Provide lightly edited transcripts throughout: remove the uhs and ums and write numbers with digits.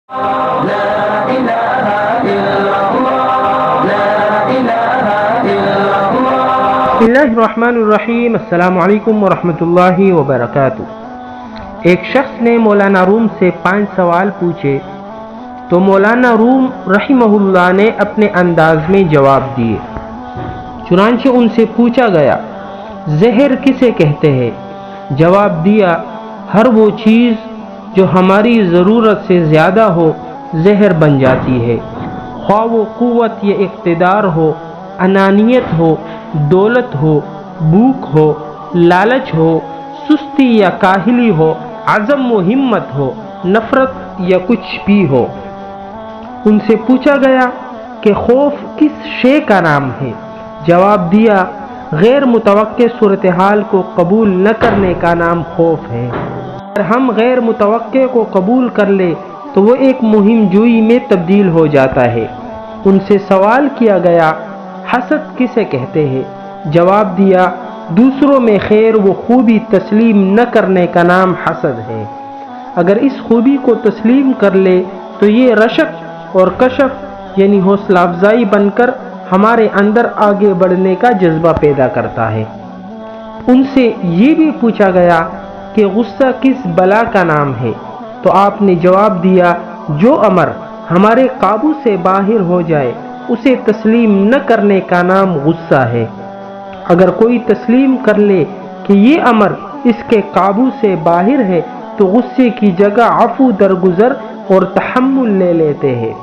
बिस्मिल्लाहिर्रहमानिर्रहीम। अस्सलामु अलैकुम वरहमतुल्लाहि वबरकातुह। एक शख्स ने मौलाना रूम से 5 सवाल पूछे तो मौलाना रूम रहिमहुल्लाह ने अपने अंदाज में जवाब दिए। चुनांचे उनसे पूछा गया, जहर किसे कहते हैं? जवाब दिया, हर वो चीज़ जो हमारी ज़रूरत से ज़्यादा हो जहर बन जाती है, ख्वाह वो क़ुव्वत या इक़्तिदार हो, अनानियत हो, दौलत हो, भूख हो, लालच हो, सुस्ती या काहिली हो, अज़म व हिम्मत हो, नफ़रत या कुछ भी हो। उनसे पूछा गया कि खौफ किस शे का नाम है? जवाब दिया, गैर मुतवक्के सूरत हाल को कबूल न करने का नाम खौफ है। अगर हम गैर मुतवक्के को कबूल कर ले तो वो एक मुहिम जुई में तब्दील हो जाता है। उनसे सवाल किया गया, हसद किसे कहते हैं? जवाब दिया, दूसरों में खैर वो खूबी तस्लीम न करने का नाम हसद है। अगर इस खूबी को तस्लीम कर ले तो ये रशक और कशफ यानी हौसला अफजाई बनकर हमारे अंदर आगे बढ़ने का जज्बा पैदा करता है। उनसे ये भी पूछा गया कि गुस्सा किस बला का नाम है? तो आपने जवाब दिया, जो अमर हमारे काबू से बाहर हो जाए उसे तस्लीम न करने का नाम गुस्सा है। अगर कोई तस्लीम कर ले कि ये अमर इसके काबू से बाहर है तो गुस्से की जगह अफू दरगुजर और तहम्मुल ले लेते हैं।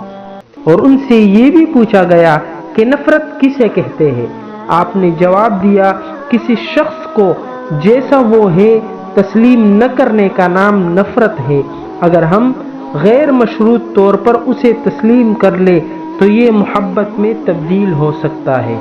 और उनसे ये भी पूछा गया कि नफरत किसे कहते हैं? आपने जवाब दिया, किसी शख्स को जैसा वो है तस्लीम न करने का नाम नफरत है। अगर हम गैर मशरूत तौर पर उसे तस्लीम कर ले तो ये मोहब्बत में तब्दील हो सकता है।